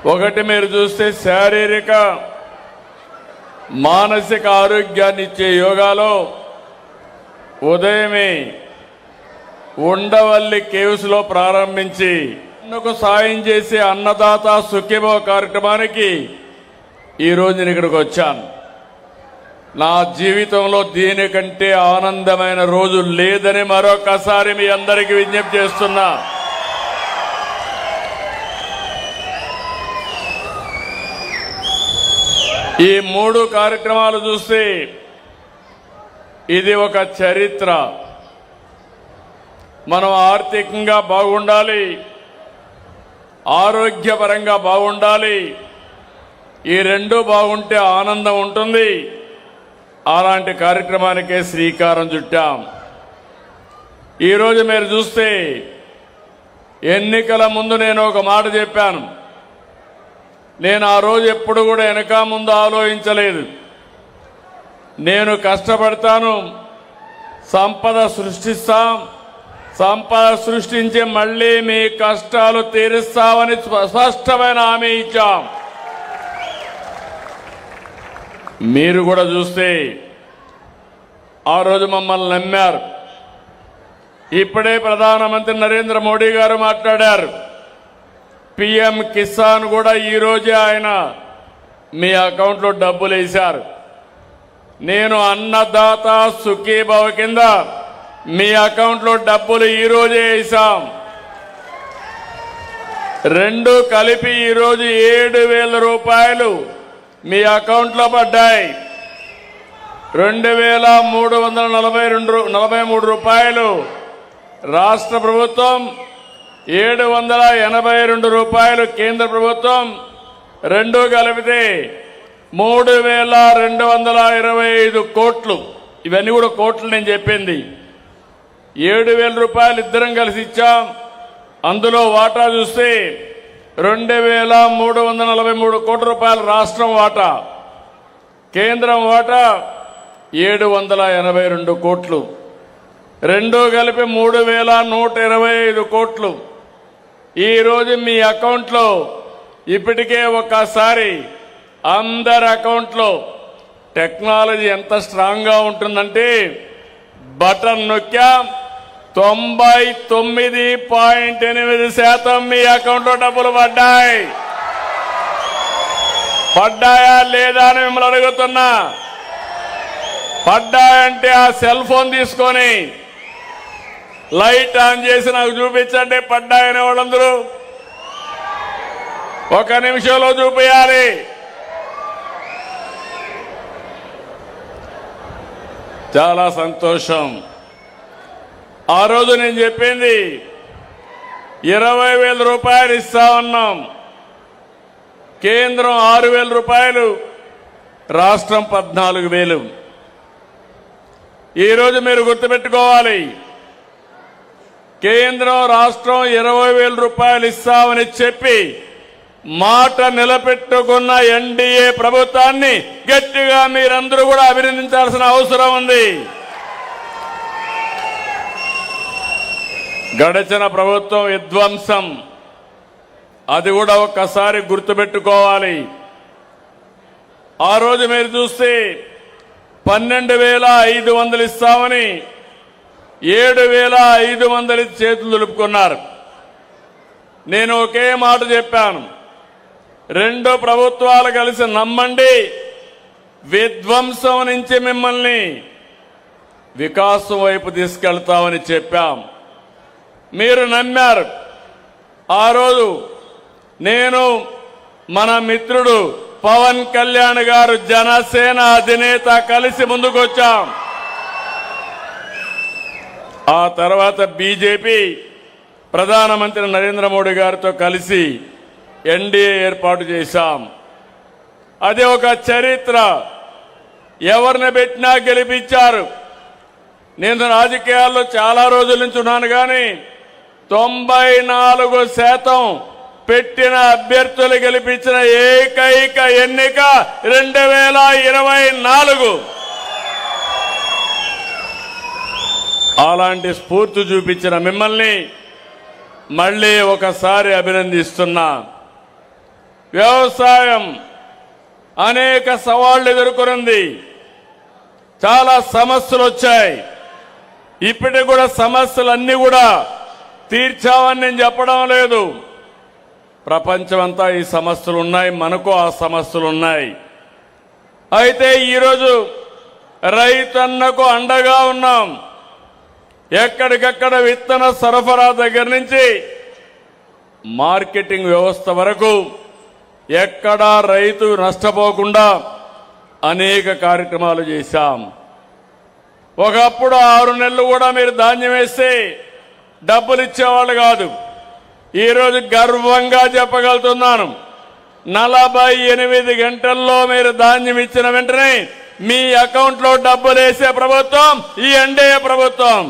ఒకటి మీరు చూస్తే శారీరక మానసిక ఆరోగ్యాన్ని ఇచ్చే యోగాలో ఉదయమే ఉండవల్లి కేవ్స్ లో ప్రారంభించి అన్నకు సాయం చేసే అన్నదాత సుఖీభవ కార్యక్రమానికి ఈరోజు నేను ఇక్కడికి వచ్చాను. నా జీవితంలో దీనికంటే ఆనందమైన రోజు లేదని మరొకసారి మీ అందరికీ విజ్ఞప్తి చేస్తున్నా. ఈ 3 కార్యక్రమాలు చూస్తే ఇది ఒక చరిత్ర. మనం ఆర్థికంగా బాగుండాలి, ఆరోగ్యపరంగా బాగుండాలి. ఈ 2 బాగుంటే ఆనందం ఉంటుంది. అలాంటి కార్యక్రమానికే శ్రీకారం చుట్టాం. ఈరోజు మీరు చూస్తే ఎన్నికల ముందు నేను ఒక మాట చెప్పాను. నేను ఆ రోజు ఎప్పుడు కూడా వెనక ముందు ఆలోచించలేదు. నేను కష్టపడతాను, సంపద సృష్టిస్తాం, సంపద సృష్టించి మళ్లీ మీ కష్టాలు తీరుస్తామని స్పష్టమైన హామీ ఇచ్చాం. మీరు కూడా చూస్తే ఆ రోజు మమ్మల్ని నమ్మారు. ఇప్పుడే ప్రధానమంత్రి నరేంద్ర మోడీ గారు మాట్లాడారు. పిఎం కిసాన్ కూడా ఈరోజే ఆయన మీ అకౌంట్లో డబ్బులు వేశారు. నేను అన్నదాత సుఖీభవ కింద మీ అకౌంట్లో డబ్బులు ఈరోజే వేశాం. 2 కలిపి ఈరోజు 7,000 రూపాయలు మీ అకౌంట్లో పడ్డాయి. 2,343 రూపాయలు రాష్ట్ర ప్రభుత్వం, 782 రూపాయలు కేంద్ర ప్రభుత్వం, 2 కలిపితే 3,225 కోట్లు. ఇవన్నీ కూడా కోట్లు నేను చెప్పింది. 7,000 రూపాయలు ఇద్దరం కలిసి ఇచ్చాం. అందులో వాటా చూస్తే 2,343 కోట్ల రూపాయలు రాష్ట్రం వాటా, కేంద్రం వాటా 782 కోట్లు, 2 కలిపి 3,125 కోట్లు. ఈరోజు మీ అకౌంట్లో ఇప్పటికే ఒకసారి అందరి అకౌంట్లో టెక్నాలజీ ఎంత స్ట్రాంగ్గా ఉంటుందంటే బటన్ నొక్కాం, 99.8% మీ అకౌంట్లో డబ్బులు పడ్డాయి. పడ్డాయా లేదా అని మిమ్మల్ని అడుగుతున్నా. పడ్డాయంటే ఆ సెల్ ఫోన్ తీసుకొని లైట్ ఆన్ చేసి నాకు చూపించండి పడ్డాయనే వాళ్ళందరూ. 1 నిమిషంలో చూపించాలి. చాలా సంతోషం. ఆ రోజు నేను చెప్పింది 20,000 రూపాయలు ఇస్తామన్నాం. కేంద్రం 6,000 రూపాయలు, రాష్ట్రం 14,000. ఈరోజు మీరు గుర్తుపెట్టుకోవాలి, కేంద్రం రాష్ట్రం 20,000 రూపాయలు ఇస్తామని చెప్పి మాట నిలబెట్టుకున్న ఎన్డీఏ ప్రభుత్వాన్ని గట్టిగా మీరందరూ కూడా అభినందించాల్సిన అవసరం ఉంది. గడిచిన ప్రభుత్వం విధ్వంసం, అది కూడా ఒక్కసారి గుర్తుపెట్టుకోవాలి. ఆ రోజు మీరు చూస్తే 12,500 ఇస్తామని 7,500 చేతులు దులుపుకున్నారు. నేను ఒకే మాట చెప్పాను, 2 ప్రభుత్వాలు కలిసి నమ్మండి, విధ్వంసం నుంచి మిమ్మల్ని వికాసం వైపు తీసుకెళ్తామని చెప్పాం. మీరు నమ్మారు. ఆ రోజు నేను, మన మిత్రుడు పవన్ కళ్యాణ్ గారు, జనసేన అధినేత కలిసి ముందుకొచ్చాం. ఆ తర్వాత బీజేపీ ప్రధానమంత్రి నరేంద్ర మోడీ గారితో కలిసి ఎన్డీఏ ఏర్పాటు చేశాం. అది ఒక చరిత్ర. ఎవరిని పెట్టినా గెలిపించారు. నేను రాజకీయాల్లో చాలా రోజుల నుంచి ఉన్నాను, కానీ 94% పెట్టిన అభ్యర్థులు గెలిపించిన ఏకైక ఎన్నిక 2024. అలాంటి స్ఫూర్తి చూపించిన మిమ్మల్ని మళ్ళీ ఒకసారి అభినందిస్తున్నా. వ్యవసాయం అనేక సవాళ్లు ఎదుర్కొంది. చాలా సమస్యలు వచ్చాయి. ఇప్పటికి కూడా సమస్యలన్నీ కూడా తీర్చామని నేను చెప్పడం లేదు. ప్రపంచమంతా ఈ సమస్యలు ఉన్నాయి, మనకు ఆ సమస్యలు ఉన్నాయి. అయితే ఈరోజు రైతన్నకు అండగా ఉన్నాం. ఎక్కడికక్కడ విత్తన సరఫరా దగ్గర నుంచి మార్కెటింగ్ వ్యవస్థ వరకు ఎక్కడా రైతు నష్టపోకుండా అనేక కార్యక్రమాలు చేశాం. ఒకప్పుడు 6 నెలలు కూడా మీరు ధాన్యం వేస్తే డబ్బులు ఇచ్చేవాళ్ళు కాదు. ఈరోజు గర్వంగా చెప్పగలుగుతున్నాను, 48 గంటల్లో మీరు ధాన్యం ఇచ్చిన వెంటనే మీ అకౌంట్లో డబ్బులు వేసే ప్రభుత్వం ఈ ఎన్డీఏ ప్రభుత్వం.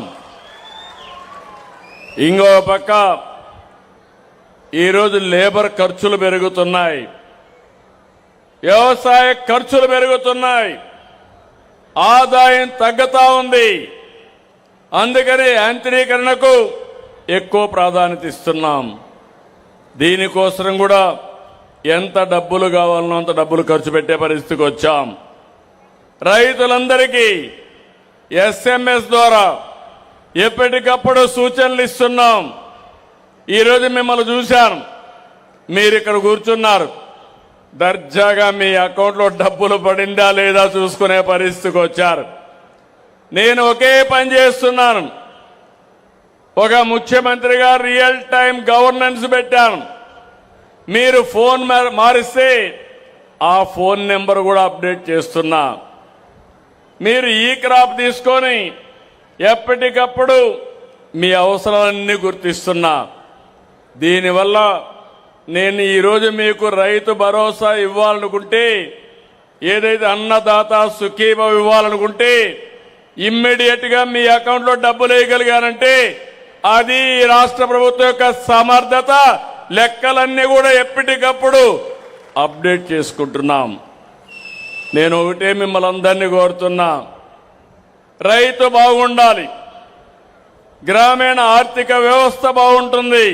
ఇంకో పక్క ఈరోజు లేబర్ ఖర్చులు పెరుగుతున్నాయి, వ్యవసాయ ఖర్చులు పెరుగుతున్నాయి, ఆదాయం తగ్గుతా ఉంది. అందుకని యాంత్రీకరణకు ఎక్కువ ప్రాధాన్యత ఇస్తున్నాం. దీనికోసం కూడా ఎంత డబ్బులు కావాలనో అంత డబ్బులు ఖర్చు పెట్టే పరిస్థితికి వచ్చాం. రైతులందరికీ ఎస్ఎంఎస్ ద్వారా ఎప్పటికప్పుడు సూచనలు ఇస్తున్నాం. ఈరోజు మిమ్మల్ని చూశాను, మీరు ఇక్కడ కూర్చున్నారు. దర్జాగా మీ అకౌంట్లో డబ్బులు పడిందా లేదా చూసుకునే పరిస్థితికి వచ్చారు. నేను ఒకే పని చేస్తున్నాను. ఒక ముఖ్యమంత్రిగా రియల్ టైం గవర్నెన్స్ పెట్టాను. మీరు ఫోన్ మారిస్తే ఆ ఫోన్ నెంబర్ కూడా అప్డేట్ చేస్తున్నా. మీరు ఈ క్రాప్ తీసుకొని ఎప్పటికప్పుడు మీ అవసరాలన్నీ గుర్తిస్తున్నా. దీనివల్ల నేను ఈరోజు మీకు రైతు భరోసా ఇవ్వాలనుకుంటే, ఏదైతే అన్నదాత సుఖీభవ ఇవ్వాలనుకుంటే ఇమ్మీడియట్ గా మీ అకౌంట్లో డబ్బులు వేయగలిగానంటే అది రాష్ట్ర ప్రభుత్వం యొక్క సమర్థత. లెక్కలన్నీ కూడా ఎప్పటికప్పుడు అప్డేట్ చేసుకుంటున్నాం. నేను ఒకటే మిమ్మల్ని అందరినీ కోరుతున్నా, రైతు బాగుండాలి, గ్రామీణ ఆర్థిక వ్యవస్థ బాగుంటుంది.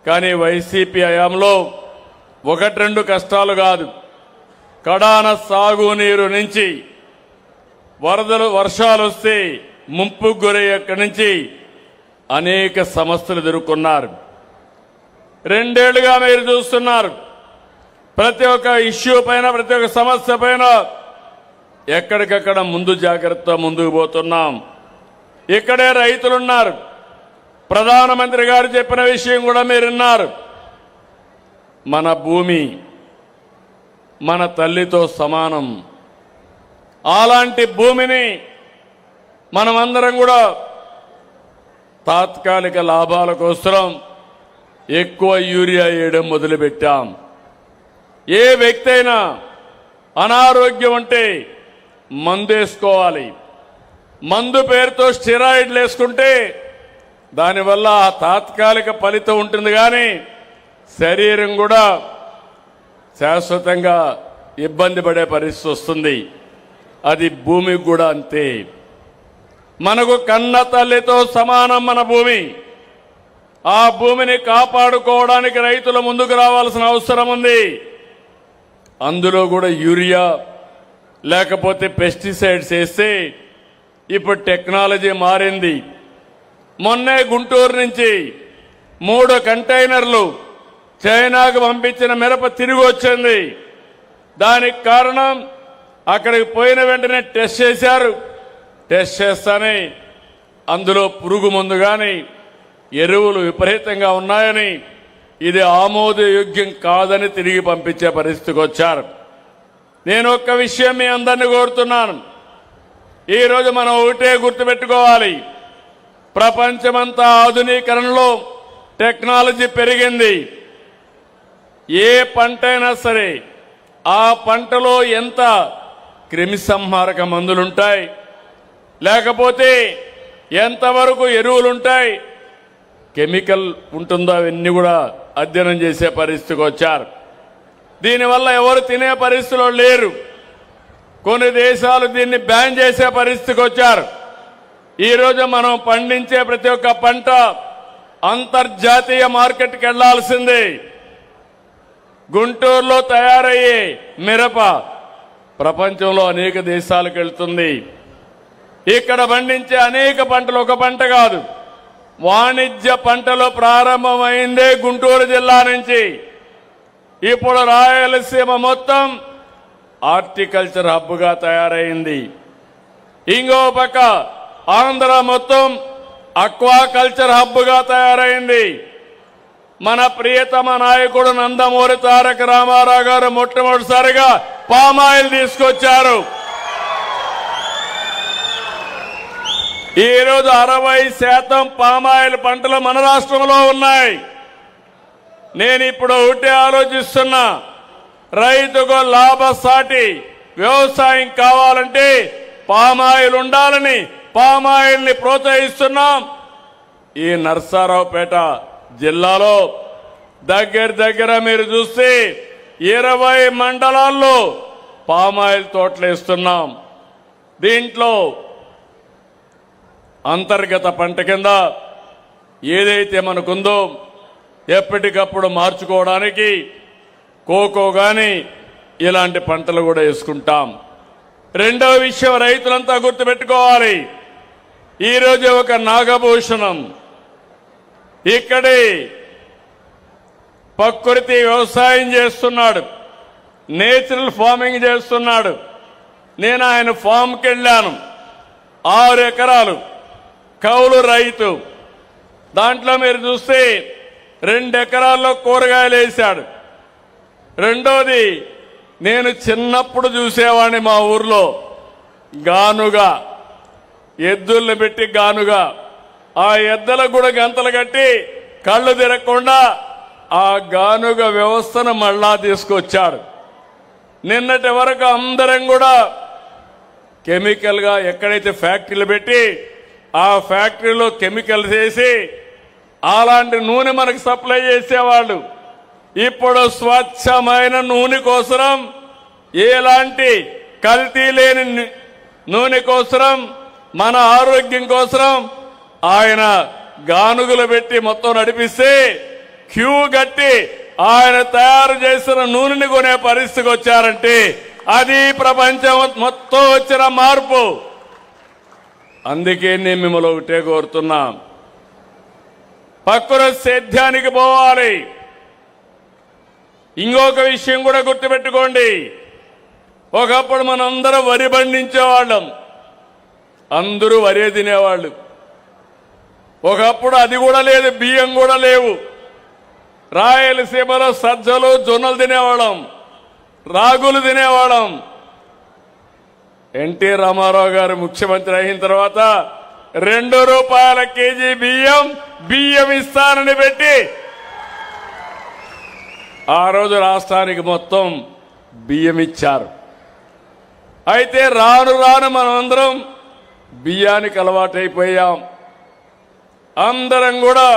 కానీ వైసీపీ హయాంలో 1-2 కష్టాలు కాదు, కడాన సాగునీరు నుంచి వర్షాలు వస్తే ముంపుకు గురయ్యేక్కడి నుంచి అనేక సమస్యలు ఎదుర్కొన్నారు. 2 ఏళ్లుగా మీరు చూస్తున్నారు, ప్రతి ఒక్క ఇష్యూ పైన, ప్రతి ఒక్క సమస్య పైన ఎక్కడికక్కడ ముందు జాగ్రత్త ముందుకు పోతున్నాం. ఇక్కడే రైతులున్నారు. ప్రధానమంత్రి గారు చెప్పిన విషయం కూడా మీరు విన్నారు. మన భూమి మన తల్లితో సమానం. అలాంటి భూమిని మనమందరం కూడా తాత్కాలిక లాభాల కోసం ఎక్కువ యూరియా వేయడం మొదలుపెట్టాం. ఏ వ్యక్తి అయినా అనారోగ్యం ఉంటే మందేసుకోవాలి. మందు పేరుతో స్టెరాయిడ్లు వేసుకుంటే దానివల్ల ఆ తాత్కాలిక ఫలితం ఉంటుంది, కానీ శరీరం కూడా శాశ్వతంగా ఇబ్బంది పడే పరిస్థితి వస్తుంది. అది భూమికి కూడా అంతే. మనకు కన్న తల్లితో సమానం మన భూమి. ఆ భూమిని కాపాడుకోవడానికి రైతులు ముందుకు రావాల్సిన అవసరం ఉంది. అందులో కూడా యూరియా లేకపోతే పెస్టిసైడ్స్ వేస్తే ఇప్పుడు టెక్నాలజీ మారింది. మొన్నే గుంటూరు నుంచి 3 కంటైనర్లు చైనాకు పంపించిన మిరప తిరిగి వచ్చింది. దానికి కారణం అక్కడికి పోయిన వెంటనే టెస్ట్ చేశారు. టెస్ట్ చేస్తానే అందులో పురుగు మందు కానీ ఎరువులు విపరీతంగా ఉన్నాయని, ఇది ఆమోదయోగ్యం కాదని తిరిగి పంపించే పరిస్థితికి వచ్చారు. నేను ఒక్క విషయం మీ అందరినీ కోరుతున్నాను. ఈరోజు మనం ఒకటే గుర్తుపెట్టుకోవాలి, ప్రపంచమంతా ఆధునీకరణలో టెక్నాలజీ పెరిగింది. ఏ పంట అయినా సరే ఆ పంటలో ఎంత క్రిమిసంహారక మందులుంటాయి, లేకపోతే ఎంతవరకు ఎరువులుంటాయి, కెమికల్ ఉంటుందో అవన్నీ కూడా అధ్యయనం చేసే పరిస్థితికి వచ్చారు. దీనివల్ల ఎవరు తినే పరిస్థితిలో లేరు. కొన్ని దేశాలు దీన్ని బ్యాన్ చేసే పరిస్థితికి వచ్చారు. ఈరోజు మనం పండించే ప్రతి ఒక్క పంట అంతర్జాతీయ మార్కెట్కి వెళ్లాల్సిందే. గుంటూరులో తయారయ్యే మిరప ప్రపంచంలో అనేక దేశాలకు వెళ్తుంది. ఇక్కడ పండించే అనేక పంటలు ఒక పంట కాదు, వాణిజ్య పంటలు ప్రారంభమైందే గుంటూరు జిల్లా నుంచి. ఇప్పుడు రాయలసీమ మొత్తం హార్టికల్చర్ హబ్గా తయారైంది. ఇంకో పక్క ఆంధ్ర మొత్తం అక్వాకల్చర్ హబ్గా తయారైంది. మన ప్రియతమ నాయకుడు నందమూరి తారక రామారావు గారు మొట్టమొదటిసారిగా పామాయిల్ తీసుకొచ్చారు. ఈరోజు 60% పామాయిల్ పంటలు మన రాష్ట్రంలో ఉన్నాయి. నేను ఇప్పుడు ఒకటే ఆలోచిస్తున్నా, రైతుకు లాభసాటి వ్యవసాయం కావాలంటే పామాయిల్ ఉండాలని పామాయిల్ ని ప్రోత్సహిస్తున్నాం. ఈ నర్సారావుపేట జిల్లాలో దగ్గర మీరు చూస్తే 20 మండలాల్లో పామాయిల్ తోటలేస్తున్నాం. దీంట్లో అంతర్గత పంట కింద ఏదైతే మనకుందో ఎప్పటికప్పుడు మార్చుకోవడానికి కోకో గాని ఇలాంటి పంటలు కూడా వేసుకుంటాం. రెండవ విషయం రైతులంతా గుర్తుపెట్టుకోవాలి. ఈరోజు ఒక నాగభూషణం ఇక్కడే ప్రకృతి వ్యవసాయం చేస్తున్నాడు, నేచురల్ ఫార్మింగ్ చేస్తున్నాడు. నేను ఆయన ఫామ్కి వెళ్ళాను. 6 ఎకరాలు కౌలు రైతు. దాంట్లో మీరు చూస్తే 2 ఎకరాల్లో కూరగాయలు వేశాడు. రెండోది నేను చిన్నప్పుడు చూసేవాడిని మా ఊర్లో గానుగా, ఎద్దుల్ని పెట్టి గానుగా, ఆ ఎద్దలకు కూడా గంతలు కట్టి కళ్ళు తిరగకుండా ఆ గానుగ వ్యవస్థను మళ్ళా తీసుకొచ్చాడు. నిన్నటి వరకు అందరం కూడా కెమికల్ గా ఎక్కడైతే ఫ్యాక్టరీలు పెట్టి ఆ ఫ్యాక్టరీలో కెమికల్ చేసి అలాంటి నూనె మనకు సప్లై చేసేవాళ్ళు. ఇప్పుడు స్వచ్ఛమైన నూనె కోసం, ఎలాంటి కల్తీ లేని నూనె కోసం, మన ఆరోగ్యం కోసం ఆయన గానుగులు పెట్టి మొత్తం నడిపిస్తే క్యూ కట్టి ఆయన తయారు చేసిన నూనెని కొనే పరిస్థితికి వచ్చారంటే అది ప్రపంచం మొత్తం వచ్చిన మార్పు. అందుకే నేను మిమ్మల్ని ఒకటే కోరుతున్నా, ప్రకృతి సేద్యానికి పోవాలి. ఇంకొక విషయం కూడా గుర్తుపెట్టుకోండి, ఒకప్పుడు మనందరం వరి పండించేవాళ్ళం, అందరూ వరే తినేవాళ్ళు. ఒకప్పుడు అది కూడా లేదు, బియ్యం కూడా లేవు. రాయలసీమలో సజ్జలు జొన్నలు తినేవాళ్ళం, రాగులు తినేవాళ్ళం. ఎన్టీ రామారావు గారు ముఖ్యమంత్రి అయిన తర్వాత 2 రూపాయల కేజీ బియ్యం ఇస్తానని పెట్టి ఆ రోజు రాష్ట్రానికి మొత్తం బియ్యం ఇచ్చారు. అయితే రాను రాను మనమందరం బియ్యానికి అలవాటైపోయాం. అందరం కూడా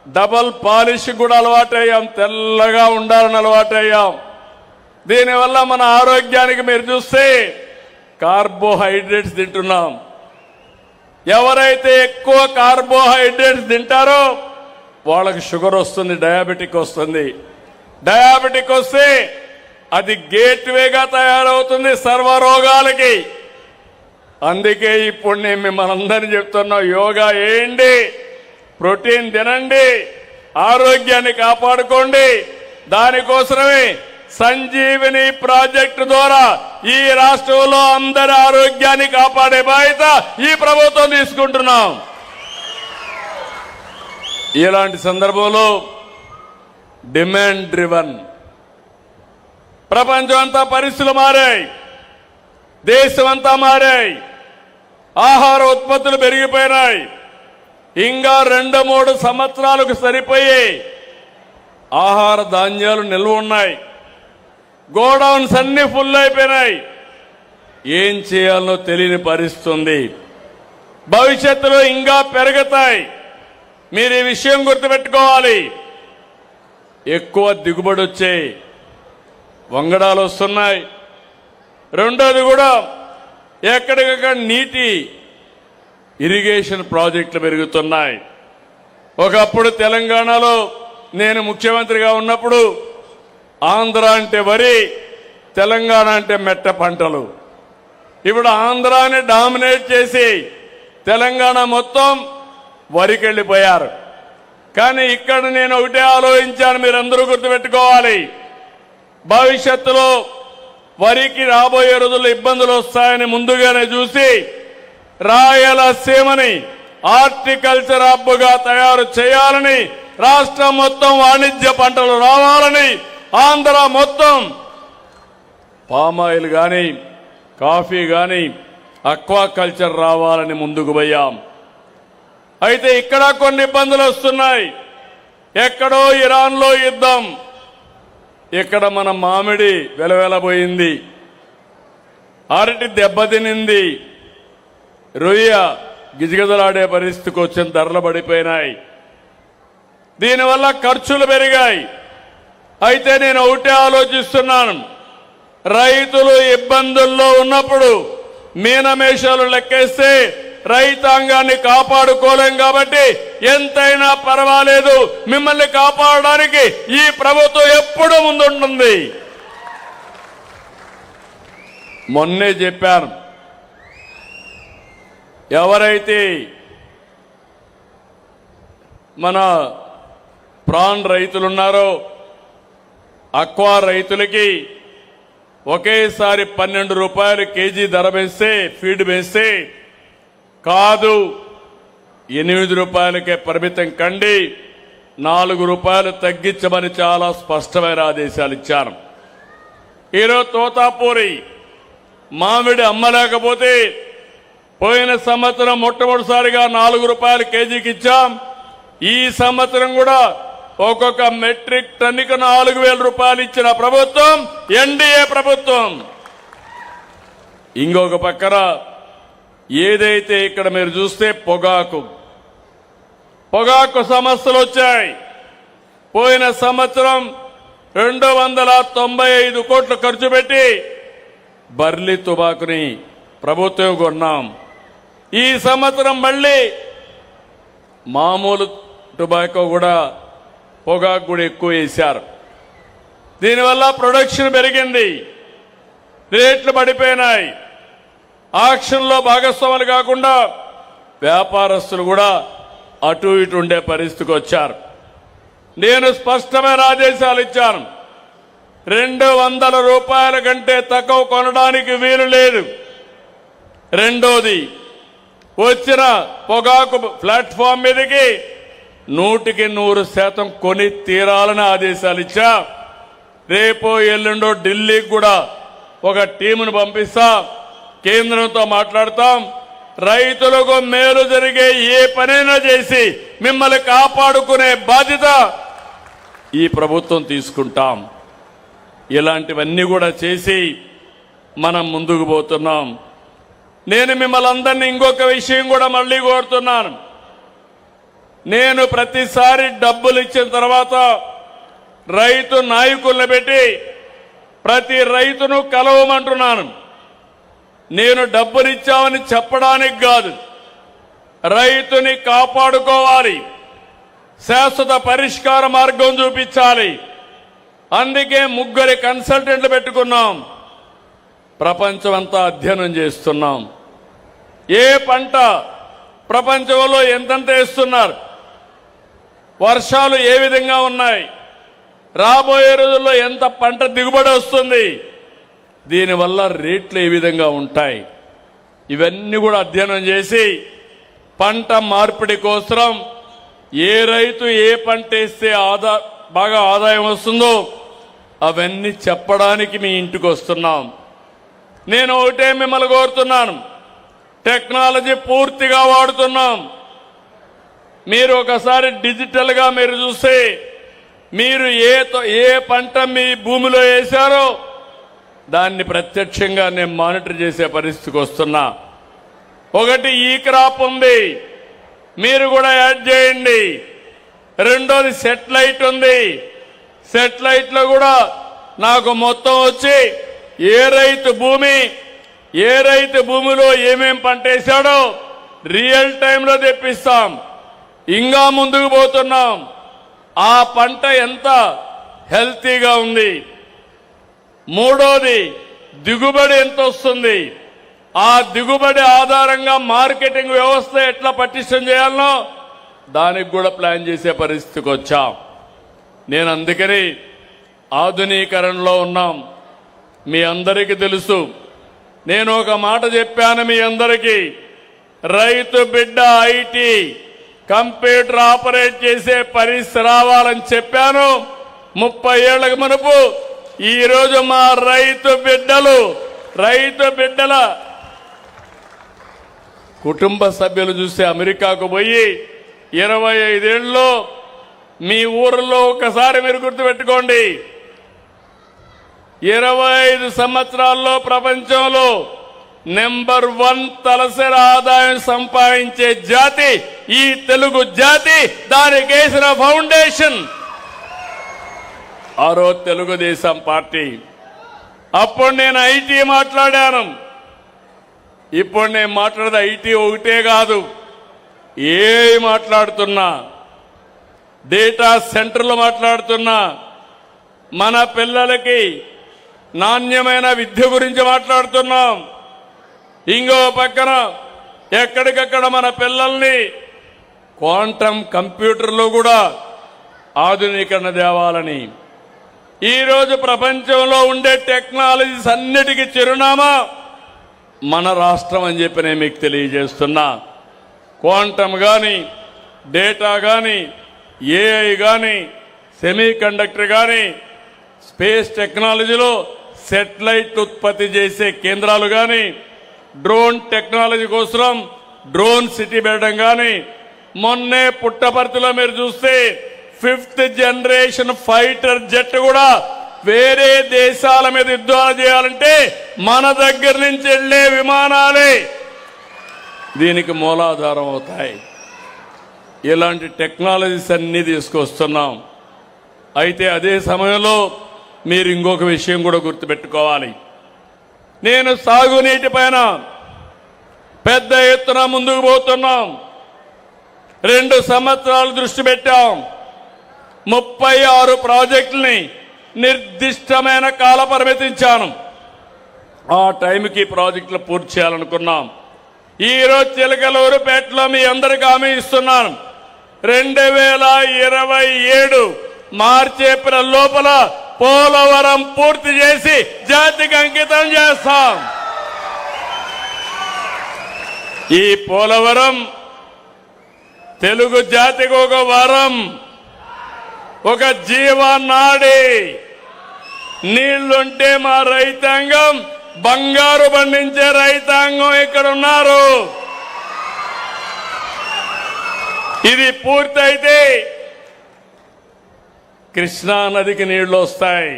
డబల్ పాలిష్ కూడా అలవాటయ్యాం, తెల్లగా ఉండాలని అలవాటయ్యాం. దీనివల్ల మన ఆరోగ్యానికి మీరు చూస్తే కార్బోహైడ్రేట్స్ తింటున్నాం. ఎవరైతే ఎక్కువ కార్బోహైడ్రేట్స్ తింటారో వాళ్ళకి షుగర్ వస్తుంది, డయాబెటిక్ వస్తుంది. డయాబెటిక్ వస్తే అది గేట్వేగా తయారవుతుంది సర్వరోగాలకి. అందుకే ఇప్పుడు నేను మిమ్మల్ని అందరినీ చెప్తున్నా, యోగా చేయండి, ప్రోటీన్ తినండి, ఆరోగ్యాన్ని కాపాడుకోండి. దానికోసమే సంజీవిని ప్రాజెక్టు ద్వారా ఈ రాష్ట్రంలో అందరి ఆరోగ్యాన్ని కాపాడే బాధ్యత ఈ ప్రభుత్వం తీసుకుంటున్నాం. ఇలాంటి సందర్భంలో డిమాండ్ డ్రివన్ ప్రపంచం అంతా పరిస్థితులు మారాయి, దేశం అంతా మారాయి, ఆహార ఉత్పత్తులు పెరిగిపోయినాయి. ఇంకా 2-3 సంవత్సరాలకు సరిపోయే ఆహార ధాన్యాలు నిల్వ ఉన్నాయి. గోడౌన్స్ అన్ని ఫుల్ అయిపోయినాయి. ఏం చేయాలో తెలియని పరిస్థితి. భవిష్యత్తులో ఇంకా పెరుగుతాయి. మీరు ఈ విషయం గుర్తుపెట్టుకోవాలి. ఎక్కువ దిగుబడి వచ్చే వంగడాలు వస్తున్నాయి. రెండోది కూడా ఎక్కడికక్కడ నీటి ఇరిగేషన్ ప్రాజెక్టులు పెరుగుతున్నాయి. ఒకప్పుడు తెలంగాణలో నేను ముఖ్యమంత్రిగా ఉన్నప్పుడు ఆంధ్ర అంటే వరి, తెలంగాణ అంటే మెట్ట పంటలు. ఇప్పుడు ఆంధ్రాని డామినేట్ చేసి తెలంగాణ మొత్తం వరికి వెళ్ళిపోయారు. కానీ ఇక్కడ నేను ఒకటే ఆలోచించాను, మీరందరూ గుర్తుపెట్టుకోవాలి. భవిష్యత్తులో వరికి రాబోయే రోజుల్లో ఇబ్బందులు వస్తాయని ముందుగానే చూసి రాయలసీమని హార్టికల్చర్ హబ్గా తయారు చేయాలని, రాష్ట్రం మొత్తం వాణిజ్య పంటలు రావాలని, ఆంధ్ర మొత్తం పామాయిల్ కానీ కాఫీ కానీ అక్వాకల్చర్ రావాలని ముందుకు పోయాం. అయితే ఇక్కడ కొన్ని ఇబ్బందులు వస్తున్నాయి. ఎక్కడో ఇరాన్లో యుద్ధం, ఇక్కడ మన మామిడి వెలవెలబోయింది, అరటి దెబ్బతినింది, రొయ్య గిజగిజలాడే పరిస్థితికి వచ్చిన ధరలు పడిపోయినాయి. దీనివల్ల ఖర్చులు పెరిగాయి. అయితే నేను ఒకటే ఆలోచిస్తున్నాను, రైతులు ఇబ్బందుల్లో ఉన్నప్పుడు మీనమేషాలు లెక్కేస్తే రైతాంగాన్ని కాపాడుకోలేం. కాబట్టి ఎంతైనా పర్వాలేదు, మిమ్మల్ని కాపాడడానికి ఈ ప్రభుత్వం ఎప్పుడూ ముందుంటుంది. మొన్నే చెప్పాను, ఎవరైతే మన ప్రాన్ రైతులున్నారో అక్వా రైతులకి ఒకేసారి 12 రూపాయలు కేజీ ధర వేస్తే, ఫీడ్ వేస్తే కాదు, 8 రూపాయలకే పరిమితం కండి, 4 రూపాయలు తగ్గించమని చాలా స్పష్టమైన ఆదేశాలు ఇచ్చాను. ఈరోజు తోతాపూరి మామిడి అమ్మలేకపోతే పోయిన సంవత్సరం మొట్టమొదటిసారిగా 4 రూపాయలు కేజీకి ఇచ్చాం. ఈ సంవత్సరం కూడా ఒక్కొక్క మెట్రిక్ టన్నుకు 4,000 రూపాయలు ఇచ్చిన ప్రభుత్వం ఎన్డీఏ ప్రభుత్వం. ఇంకొక పక్కన ఏదైతే ఇక్కడ మీరు చూస్తే పొగాకు సమస్యలు వచ్చాయి. పోయిన సంవత్సరం 295 కోట్లు ఖర్చు పెట్టి బర్లీ తుబాకుని ప్రభుత్వం కొన్నాం. ఈ సంవత్సరం మళ్ళీ మామూలు టుబాకో కూడా పొగాకు కూడా ఎక్కువ వేశారు. దీనివల్ల ప్రొడక్షన్ పెరిగింది, రేట్లు పడిపోయినాయి. ఆక్షన్లో భాగస్వాములు కాకుండా వ్యాపారస్తులు కూడా అటు ఇటు ఉండే పరిస్థితికి వచ్చారు. నేను స్పష్టమైన ఆదేశాలు ఇచ్చాను, 200 రూపాయల కంటే తక్కువ కొనడానికి వీలు లేదు. రెండోది, వచ్చిన పొగాకు ప్లాట్ఫామ్ మీదకి 100% కొని తీరాలని ఆదేశాలు ఇచ్చా. రేపో ఎల్లుండో ఢిల్లీకి కూడా ఒక టీమును పంపిస్తా, కేంద్రంతో మాట్లాడతాం. రైతులకు మేలు జరిగే ఏ పనైనా చేసి మిమ్మల్ని కాపాడుకునే బాధ్యత ఈ ప్రభుత్వం తీసుకుంటాం. ఇలాంటివన్నీ కూడా చేసి మనం ముందుకు పోతున్నాం. నేను మిమ్మల్ని అందరినీ ఇంకొక విషయం కూడా మళ్ళీ కోరుతున్నాను. నేను ప్రతిసారి డబ్బులు ఇచ్చిన తర్వాత రైతు నాయకుల్ని పెట్టి ప్రతి రైతును కలవమంటున్నాను. నేను డబ్బులు ఇచ్చామని చెప్పడానికి కాదు, రైతుని కాపాడుకోవాలి, శాశ్వత పరిష్కార మార్గం చూపించాలి. అందుకే 3 కన్సల్టెంట్లు పెట్టుకున్నాం. ప్రపంచమంతా అధ్యయనం చేస్తున్నాం. ఏ పంట ప్రపంచంలో ఎంతెంత వేస్తున్నారు, వర్షాలు ఏ విధంగా ఉన్నాయి, రాబోయే రోజుల్లో ఎంత పంట దిగుబడి వస్తుంది, దీనివల్ల రేట్లు ఏ విధంగా ఉంటాయి, ఇవన్నీ కూడా అధ్యయనం చేసి పంట మార్పిడి కోసం ఏ రైతు ఏ పంట వేస్తే బాగా ఆదాయం వస్తుందో అవన్నీ చెప్పడానికి మీ ఇంటికి వస్తున్నాం. నేను ఒకటే మిమ్మల్ని కోరుతున్నాను, టెక్నాలజీ పూర్తిగా వాడుతున్నాం. మీరు ఒకసారి డిజిటల్గా మీరు చూస్తే మీరు ఏ పంట మీ భూమిలో వేశారో దాన్ని ప్రత్యక్షంగా నేను మానిటర్ చేసే పరిస్థితికి వస్తున్నా. ఒకటి ఈ క్రాప్ ఉంది, మీరు కూడా యాడ్ చేయండి. రెండోది సెటిలైట్ ఉంది, సెటిలైట్ లో కూడా నాకు మొత్తం వచ్చి ఏ రైతు భూమిలో ఏమేం పంట వేశాడో రియల్ టైంలో తెప్పిస్తాం. ఇంకా ముందుకు పోతున్నాం. ఆ పంట ఎంత హెల్తీగా ఉంది, మూడోది దిగుబడి ఎంత వస్తుంది, ఆ దిగుబడి ఆధారంగా మార్కెటింగ్ వ్యవస్థ ఎట్లా పటిష్టం చేయాలనో దానికి కూడా ప్లాన్ చేసే పరిస్థితికి వచ్చాం. నేను అందుకని ఆధునీకరణలో ఉన్నాం. మీ అందరికీ తెలుసు, నేను ఒక మాట చెప్పాను మీ అందరికీ, రైతు బిడ్డ ఐటీ కంప్యూటర్ ఆపరేట్ చేసే పరిస్థితి రావాలని చెప్పాను 30 ఏళ్లకు మునుపు. ఈరోజు మా రైతు బిడ్డల కుటుంబ సభ్యులు చూస్తే అమెరికాకు పోయి 25 ఏళ్ళలో మీ ఊరిలో ఒకసారి మీరు గుర్తుపెట్టుకోండి, 25 సంవత్సరాల్లో ప్రపంచంలో నెంబర్ 1 తలసరి ఆదాయం సంపాదించే జాతి ఈ తెలుగు జాతి. దానికి వేసిన ఫౌండేషన్ ఆ రోజు తెలుగుదేశం పార్టీ. అప్పుడు నేను ఐటీ మాట్లాడాను, ఇప్పుడు నేను మాట్లాడేది ఐటీ ఒకటే కాదు, ఏ మాట్లాడుతున్నా, డేటా సెంటర్లు మాట్లాడుతున్నా, మన పిల్లలకి నాణ్యమైన విద్య గురించి మాట్లాడుతున్నాం. ఇంకో పక్కన ఎక్కడికక్కడ మన పిల్లల్ని క్వాంటమ్ కంప్యూటర్లో కూడా ఆధునీకరణ తేవాలని. ఈరోజు ప్రపంచంలో ఉండే టెక్నాలజీస్ అన్నిటికీ చిరునామా మన రాష్ట్రం అని చెప్పి నేను మీకు తెలియజేస్తున్నా. క్వాంటమ్ కానీ, డేటా కానీ, ఏఐ కానీ, సెమీ కండక్టర్ కానీ, స్పేస్ టెక్నాలజీలో సెటిలైట్ ఉత్పత్తి చేసే కేంద్రాలు కానీ, డ్రోన్ టెక్నాలజీ కోసం డ్రోన్ సిటీ పెట్టడం కానీ, మొన్నే పుట్టపర్తిలో మీరు చూస్తే 5th జనరేషన్ ఫైటర్ జెట్ కూడా వేరే దేశాల మీద యుద్ధాలు చేయాలంటే మన దగ్గర నుంచి వెళ్లే విమానాలే దీనికి మూలాధారం అవుతాయి. ఇలాంటి టెక్నాలజీస్ అన్ని తీసుకొస్తున్నాం. అయితే అదే సమయంలో మీరు ఇంకొక విషయం కూడా గుర్తుపెట్టుకోవాలి. నేను సాగునీటి పైన పెద్ద ఎత్తున ముందుకు పోతున్నాం. 2 సంవత్సరాలు దృష్టి పెట్టాం. 36 ప్రాజెక్టుల్ని నిర్దిష్టమైన కాల పరిమితి ఇచ్చాను. ఆ టైంకి ప్రాజెక్టులు పూర్తి చేయాలనుకున్నాం. ఈరోజు చిలకలూరుపేటలో మీ అందరికీ హామీ ఇస్తున్నాను, 2027 మార్చి ఏప్రిల్ లోపల పోలవరం పూర్తి చేసి జాతికి అంకితం చేస్తాం. ఈ పోలవరం తెలుగు జాతికి ఒక వరం, ఒక జీవనాడి. నీళ్లుంటే మా రైతాంగం బంగారు పండించే రైతాంగం ఇక్కడ ఉన్నారు. ఇది పూర్తయితే కృష్ణా నదికి నీళ్లు వస్తాయి.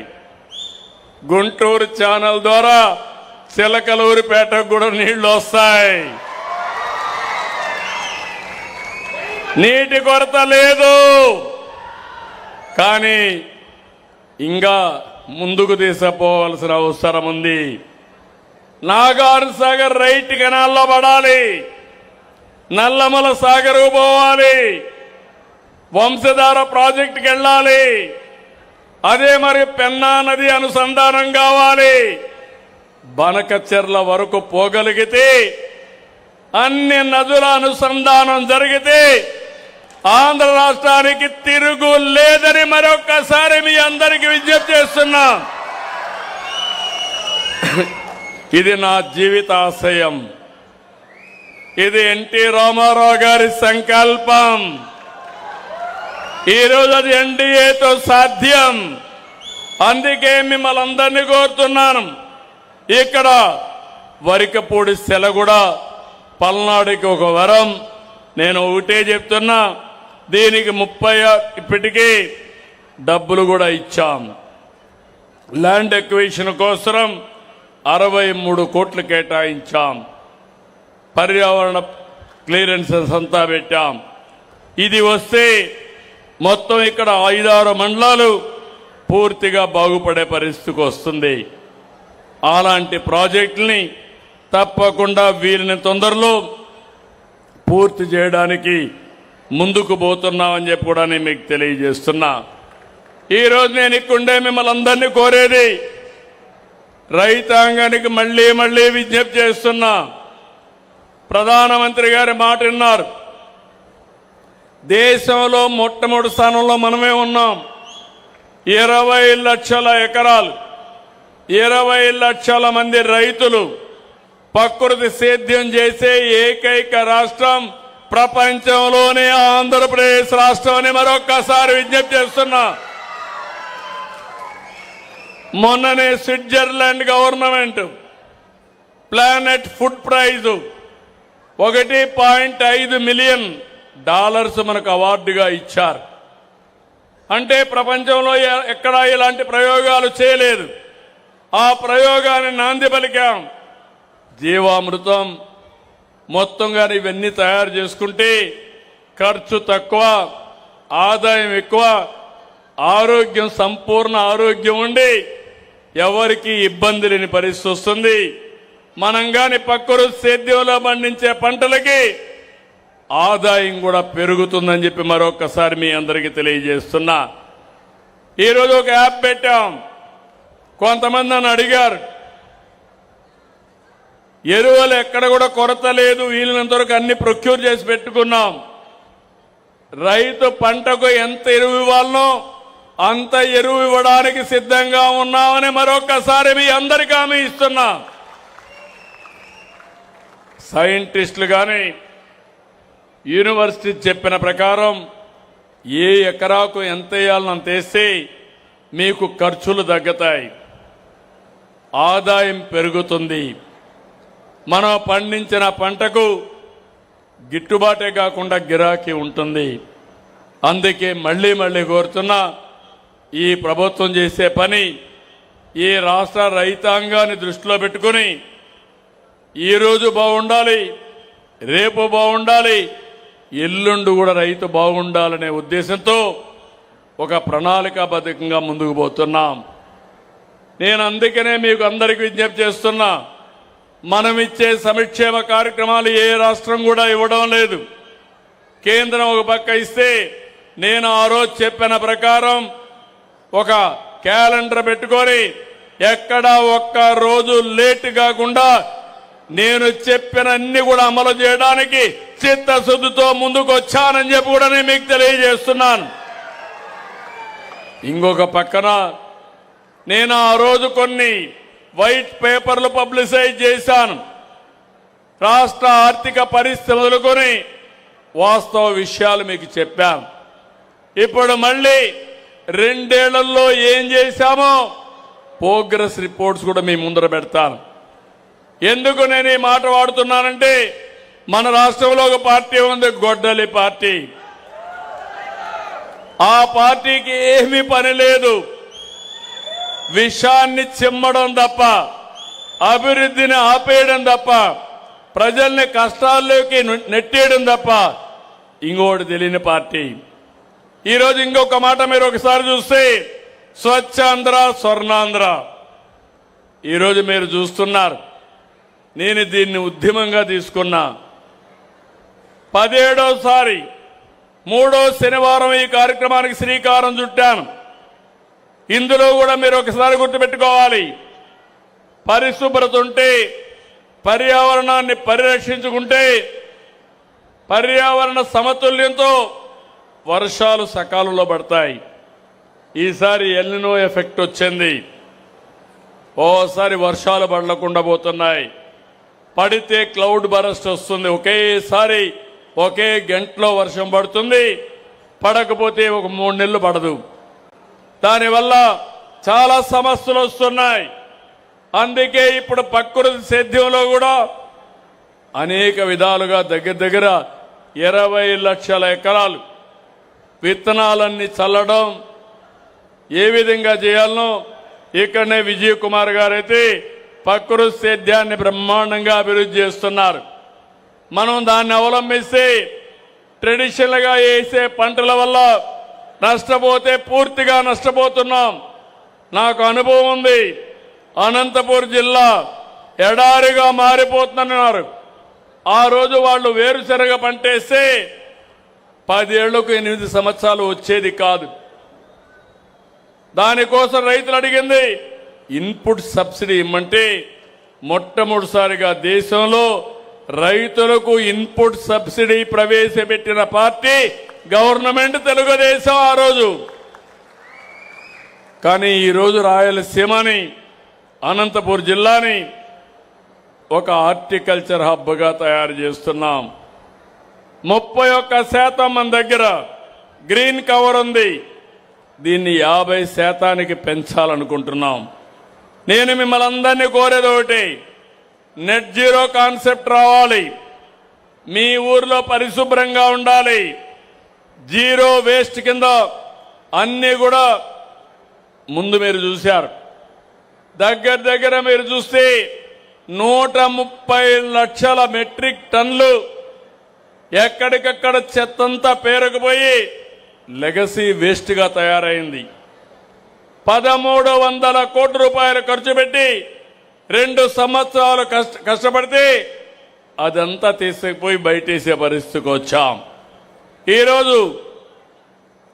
గుంటూరు ఛానల్ ద్వారా చిలకలూరిపేటకు కూడా నీళ్లు వస్తాయి. నీటి కొరత లేదు. కానీ ఇంకా ముందుకు తీసుకుపోవాల్సిన అవసరం ఉంది. నాగార్ సాగర్ రైట్ కెనాల్లో పడాలి, నల్లమల సాగర్ పోవాలి, వంశధార ప్రాజెక్టుకి వెళ్ళాలి. అదే మరి పెన్నా నది అనుసంధానం కావాలి. బనకచెర్ల వరకు పోగలిగితే, అన్ని నదుల అనుసంధానం జరిగితే ఆంధ్ర రాష్ట్రానికి తిరుగు లేదని మరొక్కసారి మీ అందరికీ విజ్ఞప్తి చేస్తున్నా. ఇది నా జీవితాశయం. ఇది ఎన్టీ రామారావు గారి సంకల్పం. ఈరోజు అది ఎన్డీఏతో సాధ్యం. అందుకే మిమ్మల్ని అందరినీ కోరుతున్నాను, ఇక్కడ వరికపూడి సెలగూడ పల్నాడుకి ఒక వరం. నేను ఒకటే చెప్తున్నా, దీనికి 30 ఇప్పటికీ డబ్బులు కూడా ఇచ్చాం. ల్యాండ్ ఎక్విజిషన్ కోసం 63 కోట్లు కేటాయించాం. పర్యావరణ క్లియరెన్సెస్ అంతా పెట్టాం. ఇది వస్తే మొత్తం ఇక్కడ 5-6 మండలాలు పూర్తిగా బాగుపడే పరిస్థితికి వస్తుంది. అలాంటి ప్రాజెక్టుల్ని తప్పకుండా వీరిని తొందరలో పూర్తి చేయడానికి ముందుకు పోతున్నామని చెప్పి కూడా నేను మీకు తెలియజేస్తున్నా. ఈరోజు నేను ఇక్కడే మిమ్మల్ని అందరినీ కోరేది, రైతాంగానికి మళ్ళీ విజ్ఞప్తి చేస్తున్నా. ప్రధానమంత్రి గారి మాట విన్నారు. దేశంలో మొట్టమొదటి స్థానంలో మనమే ఉన్నాం. 20 లక్షల ఎకరాలు, 20 లక్షల మంది రైతులు ప్రకృతి సేద్యం చేసే ఏకైక రాష్ట్రం ప్రపంచంలోనే ఆంధ్రప్రదేశ్ రాష్ట్రం అని మరొక్కసారి విజ్ఞప్తి చేస్తున్నా. మొన్ననే Switzerland government planet food praise $1.5 million మనకు అవార్డుగా ఇచ్చారు. అంటే ప్రపంచంలో ఎక్కడా ఇలాంటి ప్రయోగాలు చేయలేదు. ఆ ప్రయోగాన్ని నాంది పలికాం. జీవామృతం మొత్తంగా ఇవన్నీ తయారు చేసుకుంటే ఖర్చు తక్కువ, ఆదాయం ఎక్కువ, ఆరోగ్యం సంపూర్ణ ఆరోగ్యం ఉండి ఎవరికి ఇబ్బంది లేని పరిస్థితి వస్తుంది. మనం గాని ప్రకృతి సేద్యంలో పండించే పంటలకి ఆదాయం కూడా పెరుగుతుందని చెప్పి మరొకసారి మీ అందరికీ తెలియజేస్తున్నా. ఈరోజు ఒక యాప్ పెట్టాం. కొంతమంది నన్ను అడిగారు, ఎరువులు ఎక్కడ కూడా కొరత లేదు, వీలైనంత వరకు అన్ని ప్రొక్యూర్ చేసి పెట్టుకున్నాం. రైతు పంటకు ఎంత ఎరువు ఇవ్వాలనో అంత ఎరువు ఇవ్వడానికి సిద్ధంగా ఉన్నామని మరొకసారి మీ అందరికీ హామీ ఇస్తున్నా. సైంటిస్టులు కానీ యూనివర్సిటీ చెప్పిన ప్రకారం ఏ ఎకరాకు ఎంత వేయాలని అంత వేస్తే మీకు ఖర్చులు తగ్గుతాయి, ఆదాయం పెరుగుతుంది. మనం పండించిన పంటకు గిట్టుబాటే కాకుండా గిరాకీ ఉంటుంది. అందుకే మళ్ళీ కోరుతున్నా, ఈ ప్రభుత్వం చేసే పని ఈ రాష్ట్ర రైతాంగాన్ని దృష్టిలో పెట్టుకుని ఈరోజు బాగుండాలి, రేపు బాగుండాలి, ఎల్లుండి కూడా రైతు బాగుండాలనే ఉద్దేశంతో ఒక ప్రణాళికాబద్ధంగా ముందుకు పోతున్నాం. నేను అందుకనే మీకు అందరికీ విజ్ఞప్తి చేస్తున్నా, మనం ఇచ్చే సంక్షేమ కార్యక్రమాలు ఏ రాష్ట్రం కూడా ఇవ్వడం లేదు. కేంద్రం ఒక పక్క ఇస్తే నేను ఆ రోజు చెప్పిన ప్రకారం ఒక క్యాలెండర్ పెట్టుకొని ఎక్కడా ఒక్క రోజు లేట్ కాకుండా నేను చెప్పిన అన్ని కూడా అమలు చేయడానికి చిత్తశుద్ధితో ముందుకు వచ్చానని చెప్పి కూడా నేను మీకు తెలియజేస్తున్నాను. ఇంకొక పక్కన నేను ఆ రోజు కొన్ని వైట్ పేపర్లు పబ్లిసైజ్ చేశాను. రాష్ట్ర ఆర్థిక పరిస్థితి మొదలుకొని వాస్తవ విషయాలు మీకు చెప్పాను. ఇప్పుడు మళ్ళీ 2 ఏళ్లలో ఏం చేశామో ప్రోగ్రెస్ రిపోర్ట్స్ కూడా మీ ముందర పెడతాను. ఎందుకు నేను ఈ మాట వాడుతున్నానంటే, మన రాష్ట్రంలో ఒక పార్టీ ఉంది, గొడ్డలి పార్టీ. ఆ పార్టీకి ఏమీ పని లేదు, విషాన్ని చిమ్మడం తప్ప, అభివృద్ధిని ఆపేయడం తప్ప, ప్రజల్ని కష్టాల్లోకి నెట్టేయడం తప్ప ఇంకోటి తెలియని పార్టీ. ఈరోజు ఇంకొక మాట మీరు ఒకసారి చూస్తే, స్వచ్ఛాంధ్ర, స్వర్ణాంధ్ర ఈరోజు మీరు చూస్తున్నారు. నేను దీన్ని ఉద్యమంగా తీసుకున్నా. 17వసారి 3వ శనివారం ఈ కార్యక్రమానికి శ్రీకారం చుట్టాను. ఇందులో కూడా మీరు ఒకసారి గుర్తుపెట్టుకోవాలి, పరిశుభ్రత ఉంటే, పర్యావరణాన్ని పరిరక్షించుకుంటే, పర్యావరణ సమతుల్యంతో వర్షాలు సకాలంలో పడతాయి. ఈసారి ఎల్నినో ఎఫెక్ట్ వచ్చింది. ఓసారి వర్షాలు పడకుండా పోతున్నాయి. పడితే క్లౌడ్ బరస్ట్ వస్తుంది, ఒకేసారి ఒకే గంటలో వర్షం పడుతుంది. పడకపోతే ఒక 3 నెలలు పడదు. దానివల్ల చాలా సమస్యలు వస్తున్నాయి. అందుకే ఇప్పుడు ప్రకృతి సేద్యంలో కూడా అనేక విధాలుగా దగ్గర 20 లక్షల ఎకరాలు విత్తనాలన్నీ చల్లడం ఏ విధంగా చేయాలనో ఇక్కడనే విజయ్ కుమార్ గారైతే ప్రకృతి సేద్యాన్ని బ్రహ్మాండంగా అభివృద్ధి చేస్తున్నారు. మనం దాన్ని అవలంబిస్తే ట్రెడిషనల్ గా వేసే పంటల వల్ల నష్టపోతే పూర్తిగా నష్టపోతున్నాం. నాకు అనుభవం ఉంది. అనంతపూర్ జిల్లా ఎడారిగా మారిపోతున్నారు. ఆ రోజు వాళ్ళు వేరుశెనగ పంటేస్తే 10 ఏళ్లకు 8 సంవత్సరాలు వచ్చేది కాదు. దానికోసం రైతులు అడిగింది ఇన్పుట్ సబ్సిడీ ఇమ్మంటే మొట్టమొదటిసారిగా దేశంలో రైతులకు ఇన్పుట్ సబ్సిడీ ప్రవేశపెట్టిన పార్టీ గవర్నమెంట్ తెలుగుదేశం ఆ రోజు. కానీ ఈరోజు రాయలసీమని, అనంతపూర్ జిల్లాని ఒక హార్టికల్చర్ హబ్గా తయారు చేస్తున్నాం. 31% మన దగ్గర గ్రీన్ కవర్ ఉంది. దీన్ని 50% పెంచాలనుకుంటున్నాం. నేను మిమ్మల్ని అందరినీ కోరేది ఒకటి, నెట్ జీరో కాన్సెప్ట్ రావాలి. మీ ఊర్లో పరిశుభ్రంగా ఉండాలి. జీరో వేస్ట్ కింద అన్నీ కూడా ముందు మీరు చూశారు. దగ్గర మీరు చూస్తే 130 లక్షల మెట్రిక్ టన్నులు ఎక్కడికక్కడ చెత్తంతా పేరుకుపోయి లెగసీ వేస్ట్ గా తయారైంది. 1300 కోట్ల రూపాయలు ఖర్చు పెట్టి 2 సంవత్సరాలు కష్టపడితే అదంతా తీసుకుపోయి బయటేసే పరిస్థితికి వచ్చాం. ఈరోజు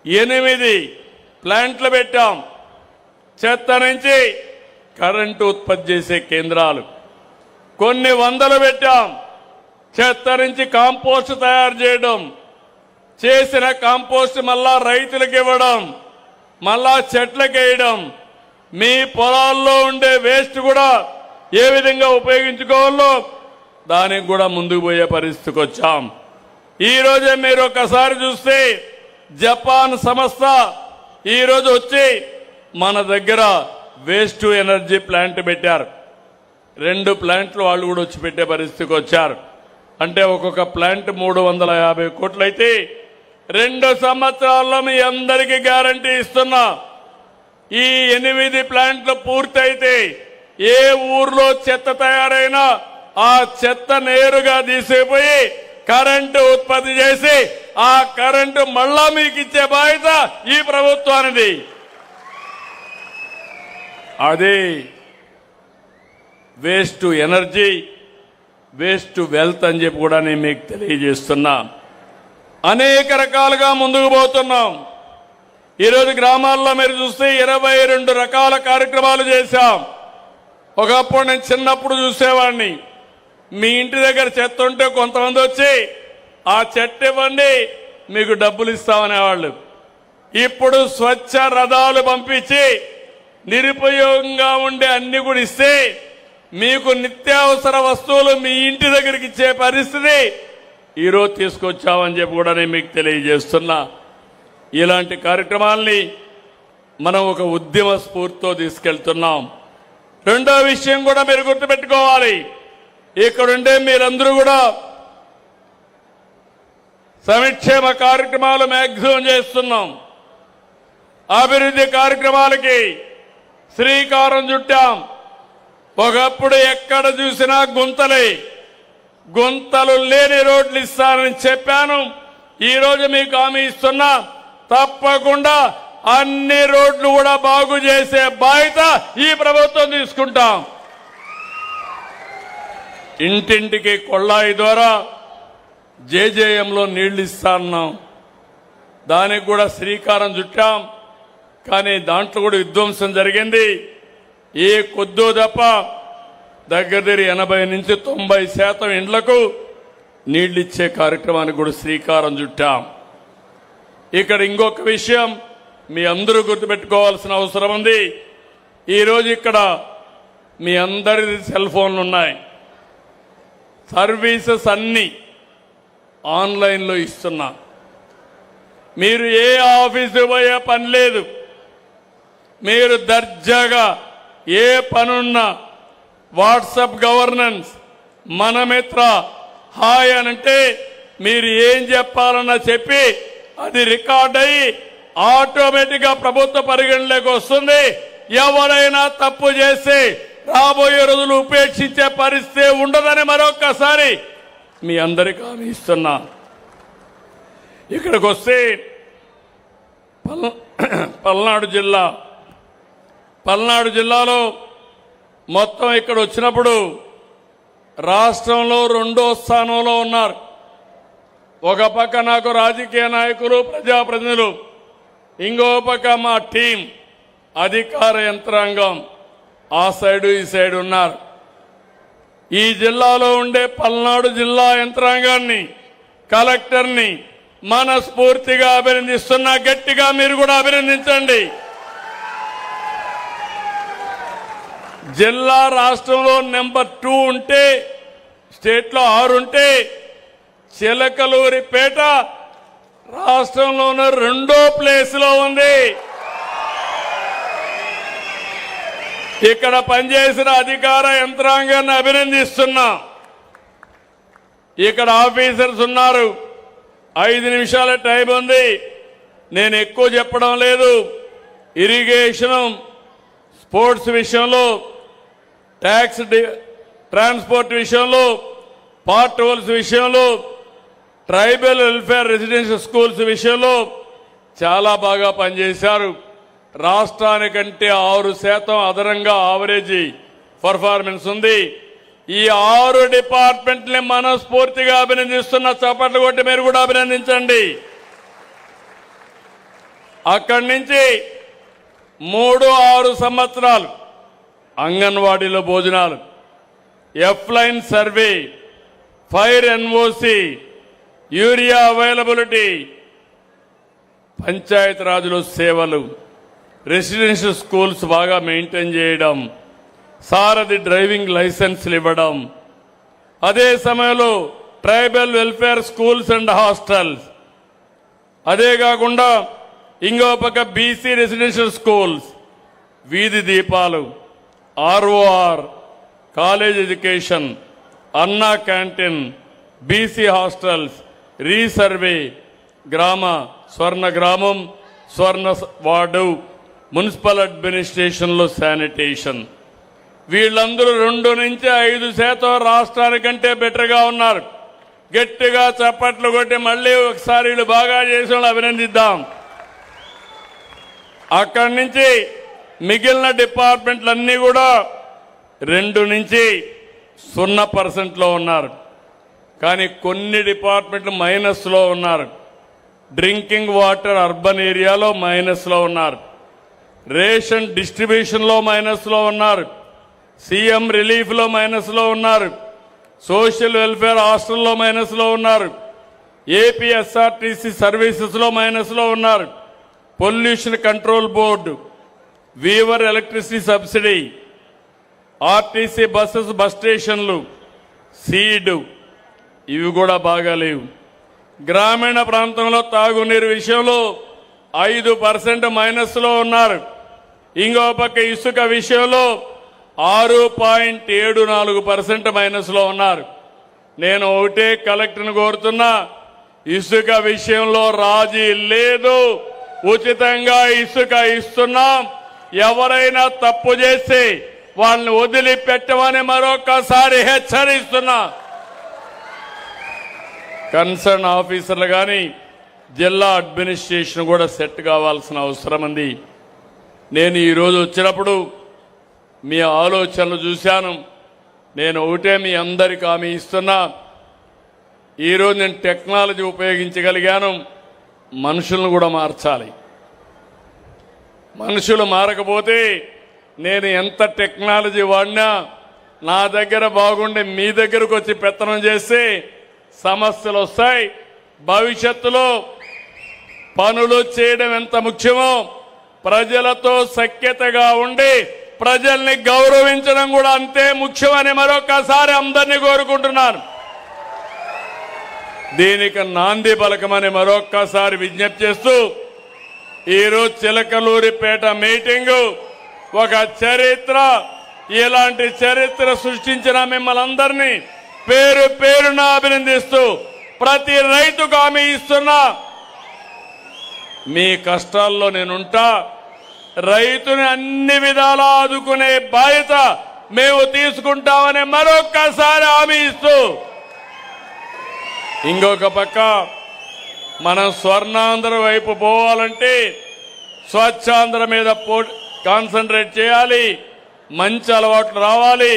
8 ప్లాంట్లు పెట్టాం. చెత్త నుంచి కరెంటు ఉత్పత్తి చేసే కేంద్రాలు కొన్ని వందలు పెట్టాం. చెత్త నుంచి కాంపోస్ట్ తయారు చేయడం, చేసిన కాంపోస్ట్ మళ్ళా రైతులకు ఇవ్వడం, మళ్ళా చెట్లకు వేయడం, మీ పొలాల్లో ఉండే వేస్ట్ కూడా ఏ విధంగా ఉపయోగించుకోవాలో దానికి కూడా ముందుకు పోయే పరిస్థితికి వచ్చాం. ఈ రోజే మీరు ఒకసారి చూస్తే జపాన్ సంస్థ ఈరోజు వచ్చి మన దగ్గర వేస్ట్ టు ఎనర్జీ ప్లాంట్ పెట్టారు. 2 ప్లాంట్లు వాళ్ళు కూడా వచ్చి పెట్టే పరిస్థితికి వచ్చారు. అంటే ఒక్కొక్క ప్లాంట్ 350 కోట్లు అయితే 2 సంవత్సరాల్లో మీ అందరికీ గ్యారంటీ ఇస్తున్నా. ఈ 8 ప్లాంట్లు పూర్తయితే ఏ ఊర్లో చెత్త తయారైనా ఆ చెత్త నేరుగా తీసిపోయి కరెంటు ఉత్పత్తి చేసి ఆ కరెంటు మళ్ళా మీకు ఇచ్చే బాధ్యత ఈ ప్రభుత్వానిది. అదే waste to energy, waste to wealth అని చెప్పి కూడా నేను మీకు తెలియజేస్తున్నా. అనేక రకాలుగా ముందుకు పోతున్నాం. ఈరోజు గ్రామాల్లో మీరు చూస్తే 22 రకాల కార్యక్రమాలు చేశాం. ఒకప్పుడు నేను చిన్నప్పుడు చూసేవాడిని, మీ ఇంటి దగ్గర చెత్త ఉంటే కొంతమంది వచ్చి ఆ చెత్త ఇవ్వండి మీకు డబ్బులు ఇస్తామనేవాళ్ళు. ఇప్పుడు స్వచ్ఛ రథాలు పంపించి నిరుపయోగంగా ఉండే అన్ని కూడా ఇస్తే మీకు నిత్యావసర వస్తువులు మీ ఇంటి దగ్గరికి ఇచ్చే పరిస్థితి ఈరోజు తీసుకొచ్చామని చెప్పి కూడా నేను మీకు తెలియజేస్తున్నా. ఇలాంటి కార్యక్రమాల్ని మనం ఒక ఉద్యమ స్ఫూర్తితో తీసుకెళ్తున్నాం. రెండో విషయం కూడా మీరు గుర్తుపెట్టుకోవాలి, ఇక్కడుండే మీరందరూ కూడా సంక్షేమ కార్యక్రమాలు మ్యాక్సిమం చేస్తున్నాం. అభివృద్ధి కార్యక్రమాలకి శ్రీకారం చుట్టాం. ఒకప్పుడు ఎక్కడ చూసినా గుంతలు లేని రోడ్లు ఇస్తానని చెప్పాను. ఈరోజు మీకు హామీ ఇస్తున్నా, తప్పకుండా అన్ని రోడ్లు కూడా బాగు చేసే బాధ్యత ఈ ప్రభుత్వం తీసుకుంటాం. ఇంటింటికి కొళ్ళాయి ద్వారా జేజేఎంలో నీళ్లు ఇస్తాన్నాం. దానికి కూడా శ్రీకారం చుట్టాం. కానీ దాంట్లో కూడా విధ్వంసం జరిగింది. ఏ కొద్దో తప్ప దగ్గర 80 నుంచి 90% ఇండ్లకు నీళ్లిచ్చే కార్యక్రమానికి కూడా శ్రీకారం చుట్టాం. ఇక్కడ ఇంకొక విషయం మీ అందరూ గుర్తుపెట్టుకోవాల్సిన అవసరం ఉంది. ఈరోజు ఇక్కడ మీ అందరి సెల్ ఫోన్లు ఉన్నాయి. సర్వీసెస్ అన్నీ ఆన్లైన్లో ఇస్తున్నా. మీరు ఏ ఆఫీసు పోయే పని లేదు. మీరు దర్జాగా ఏ పనున్నా వాట్సాప్ గవర్నెన్స్, మనమిత్ర, హాయ్ అనంటే మీరు ఏం చెప్పాలన్నా చెప్పి అది రికార్డ్ అయ్యి ఆటోమేటిక్ గా ప్రభుత్వ పరిగణలోకి వస్తుంది. ఎవరైనా తప్పు చేసి రాబోయే రోజులు ఉపేక్షించే పరిస్థితి ఉండదని మరొక్కసారి మీ అందరికీ హామీ ఇస్తున్నా. ఇక్కడికి వస్తే పల్నాడు జిల్లాలో మొత్తం ఇక్కడ వచ్చినప్పుడు రాష్ట్రంలో 2వ స్థానంలో ఉన్నారు. ఒక పక్క నాకు రాజకీయ నాయకులు, ప్రజాప్రతినిధులు, ఇంకో పక్క మా టీం, అధికార యంత్రాంగం ఆ సైడు ఈ సైడు ఉన్నారు. ఈ జిల్లాలో ఉండే పల్నాడు జిల్లా యంత్రాంగాన్ని, కలెక్టర్ని మనస్ఫూర్తిగా అభినందిస్తున్నా. గట్టిగా మీరు కూడా అభినందించండి. జిల్లా రాష్ట్రంలో నెంబర్ 2 ఉంటే, స్టేట్లో 6 ఉంటే, చిలకలూరిపేట రాష్ట్రంలోనే 2వ ప్లేస్లో ఉంది. ఇక్కడ పనిచేసిన అధికార యంత్రాంగాన్ని అభినందిస్తున్నా. ఇక్కడ ఆఫీసర్స్ ఉన్నారు. 5 నిమిషాల టైం ఉంది. నేను ఎక్కువ చెప్పడం లేదు. ఇరిగేషన్, స్పోర్ట్స్ విషయంలో, ట్యాక్స్, ట్రాన్స్పోర్ట్ విషయంలో, పార్ట్ హోల్స్ విషయంలో, ట్రైబల్ వెల్ఫేర్ రెసిడెన్షియల్ స్కూల్స్ విషయంలో చాలా బాగా పనిచేశారు. రాష్ట్రానికంటే 6% అదనంగా ఆవరేజీ పర్ఫార్మెన్స్ ఉంది. ఈ 6 డిపార్ట్మెంట్ని మనస్ఫూర్తిగా అభినందిస్తున్న. చప్పట్లు కొట్టి మీరు కూడా అభినందించండి. అక్కడి నుంచి 3-6 సంవత్సరాలు అంగన్వాడీలో భోజనాలు, ఎఫ్లైన్ survey, fire NOC, urea availability, Panchayati రాజులో సేవలు, రెసిడెన్షియల్ స్కూల్స్ బాగా మెయింటైన్ చేయడం, సారథి డ్రైవింగ్ లైసెన్స్లు ఇవ్వడం, అదే సమయంలో tribal welfare schools and hostels, అదే కాకుండా ఇంకో పక్క బీసీ రెసిడెన్షియల్ స్కూల్స్, వీధి దీపాలు, ఆర్ఓఆర్, కాలేజ్ ఎడ్యుకేషన్, అన్నా క్యాంటీన్, బీసీ హాస్టల్స్, రీసర్వే, గ్రామ స్వర్ణ గ్రామం, స్వర్ణ వార్డు, మున్సిపల్ అడ్మినిస్ట్రేషన్లో శానిటేషన్. వీళ్ళందరూ 2 నుంచి 5% రాష్ట్రానికంటే బెటర్గా ఉన్నారు. గట్టిగా చప్పట్లు కొట్టి మళ్ళీ ఒకసారి వీళ్ళు బాగా చేసిన వాళ్ళు అభినందిద్దాం. అక్కడి నుంచి మిగిలిన డిపార్ట్మెంట్లన్నీ కూడా 2 నుంచి 0% ఉన్నారు. కానీ కొన్ని డిపార్ట్మెంట్లు మైనస్లో ఉన్నారు. డ్రింకింగ్ వాటర్ అర్బన్ ఏరియాలో మైనస్లో ఉన్నారు. రేషన్ డిస్ట్రిబ్యూషన్లో మైనస్లో ఉన్నారు. సీఎం రిలీఫ్లో మైనస్లో ఉన్నారు. సోషల్ వెల్ఫేర్ హాస్టల్లో మైనస్లో ఉన్నారు. ఏపీ ఎస్ఆర్టీసీ సర్వీసెస్లో మైనస్లో ఉన్నారు. Pollution control board, weaver electricity subsidy, RTC buses, bus స్టేషన్లు, సీడ్, ఇవి కూడా బాగాలేవు. గ్రామీణ ప్రాంతంలో తాగునీరు విషయంలో 5% మైనస్లో ఉన్నారు. ఇంకో పక్క ఇసుక విషయంలో 6.74% మైనస్లో ఉన్నారు. నేను ఒకటే కలెక్టర్ని కోరుతున్నా, ఇసుక విషయంలో రాజీ లేదు. ఉచితంగా ఇసుక ఇస్తున్నాం. ఎవరైనా తప్పు చేస్తే వాళ్ళని వదిలిపెట్టమని మరొకసారి హెచ్చరిస్తున్నా. కన్సర్న్ ఆఫీసర్లు కానీ జిల్లా అడ్మినిస్ట్రేషన్ కూడా సెట్ కావాల్సిన అవసరం ఉంది. నేను ఈరోజు వచ్చినప్పుడు మీ ఆలోచనలు చూశాను. నేను ఒకటే మీ అందరికీ హామీ ఇస్తున్నా, ఈరోజు నేను టెక్నాలజీ ఉపయోగించగలిగాను. మనుషులను కూడా మార్చాలి. మనుషులు మారకపోతే నేను ఎంత టెక్నాలజీ వాడినా నా దగ్గర బాగుండే మీ దగ్గరకు వచ్చి పెత్తనం చేస్తే సమస్యలు వస్తాయి. భవిష్యత్తులో పనులు చేయడం ఎంత ముఖ్యమో ప్రజలతో సఖ్యతగా ఉండి ప్రజల్ని గౌరవించడం కూడా అంతే ముఖ్యమని మరొకసారి అందరినీ కోరుకుంటున్నాను. దీనికి నాంది పలకమని మరొక్కసారి విజ్ఞప్తి చేస్తూ ఈరోజు చిలకలూరిపేట మీటింగు ఒక చరిత్ర. ఇలాంటి చరిత్ర సృష్టించిన మిమ్మల్ని అందరినీ పేరు పేరున అభినందిస్తూ ప్రతి రైతుకు హామీ ఇస్తున్నా, మీ కష్టాల్లో నేనుంటా. రైతుని అన్ని విధాలా ఆదుకునే బాధ్యత మేము తీసుకుంటామని మరొక్కసారి హామీ ఇస్తూ, ఇంకొక పక్క మనం స్వర్ణాంధ్ర వైపు పోవాలంటే స్వచ్ఛాంధ్ర మీద కాన్సన్ట్రేట్ చేయాలి. మంచి అలవాట్లు రావాలి.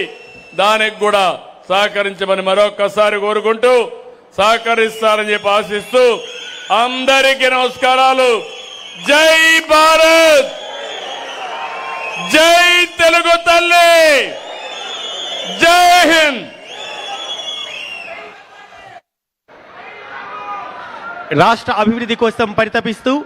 దానికి కూడా సహకరించమని మరొక్కసారి కోరుకుంటూ సహకరిస్తారని చెప్పి ఆశిస్తూ అందరికీ నమస్కారాలు. జై భారత్, జై తెలుగు తల్లి. రాష్ట్ర అభివృద్ధి కోసం పరితపిస్తూ